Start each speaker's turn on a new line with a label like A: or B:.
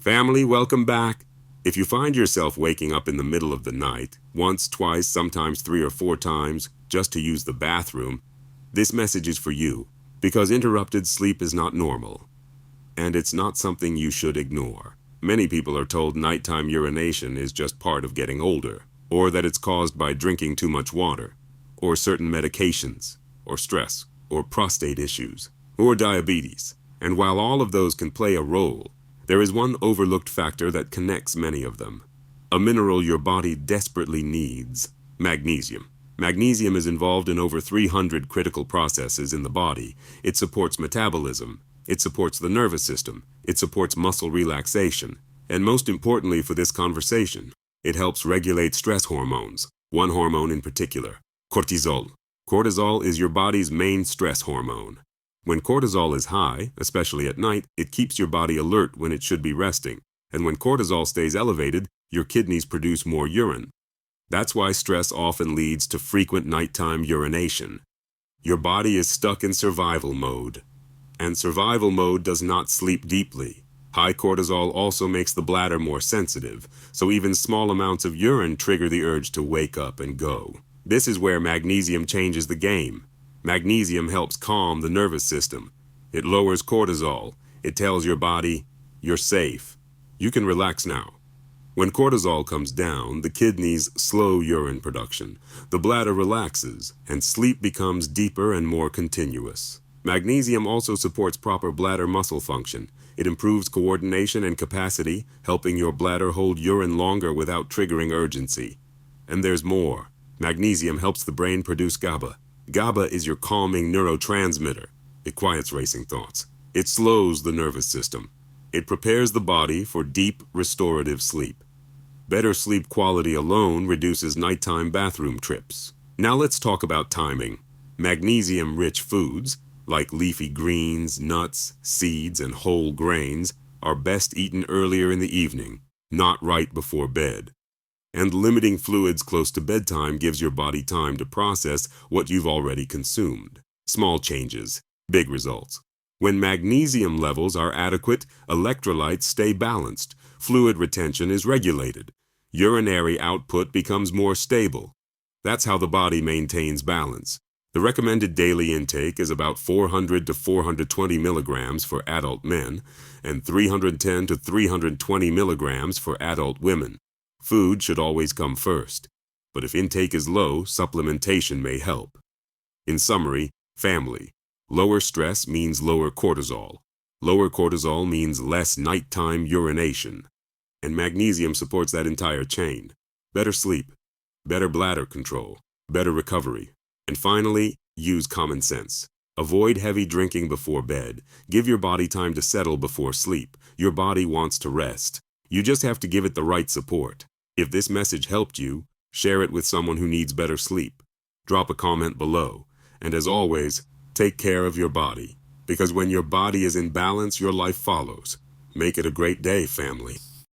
A: Family, welcome back. If you find yourself waking up in the middle of the night, once, twice, sometimes 3 or 4 times, just to use the bathroom, this message is for you, because interrupted sleep is not normal, and it's not something you should ignore. Many people are told nighttime urination is just part of getting older, or that it's caused by drinking too much water, or certain medications, or stress, or prostate issues, or diabetes. And while all of those can play a role, there is one overlooked factor that connects many of them. A mineral your body desperately needs: magnesium. Magnesium is involved in over 300 critical processes in the body. It supports metabolism. It supports the nervous system. It supports muscle relaxation. And most importantly for this conversation, it helps regulate stress hormones. One hormone in particular, cortisol. Cortisol is your body's main stress hormone. When cortisol is high, especially at night, it keeps your body alert when it should be resting. And when cortisol stays elevated, your kidneys produce more urine. That's why stress often leads to frequent nighttime urination. Your body is stuck in survival mode. And survival mode does not sleep deeply. High cortisol also makes the bladder more sensitive, so even small amounts of urine trigger the urge to wake up and go. This is where magnesium changes the game. Magnesium helps calm the nervous system. It lowers cortisol. It tells your body, you're safe. You can relax now. When cortisol comes down, the kidneys slow urine production. The bladder relaxes, and sleep becomes deeper and more continuous. Magnesium also supports proper bladder muscle function. It improves coordination and capacity, helping your bladder hold urine longer without triggering urgency. And there's more. Magnesium helps the brain produce GABA. GABA is your calming neurotransmitter. It quiets racing thoughts. It slows the nervous system. It prepares the body for deep, restorative sleep. Better sleep quality alone reduces nighttime bathroom trips. Now let's talk about timing. Magnesium-rich foods, like leafy greens, nuts, seeds, and whole grains, are best eaten earlier in the evening, not right before bed. And limiting fluids close to bedtime gives your body time to process what you've already consumed. Small changes, big results. When magnesium levels are adequate, electrolytes stay balanced, fluid retention is regulated, urinary output becomes more stable. That's how the body maintains balance. The recommended daily intake is about 400 to 420 milligrams for adult men and 310 to 320 milligrams for adult women. Food should always come first, but if intake is low, supplementation may help. In summary, family, lower stress means lower cortisol. Lower cortisol means less nighttime urination. And magnesium supports that entire chain. Better sleep, better bladder control, better recovery. And finally, use common sense. Avoid heavy drinking before bed. Give your body time to settle before sleep. Your body wants to rest. You just have to give it the right support. If this message helped you, share it with someone who needs better sleep. Drop a comment below. And as always, take care of your body. Because when your body is in balance, your life follows. Make it a great day, family.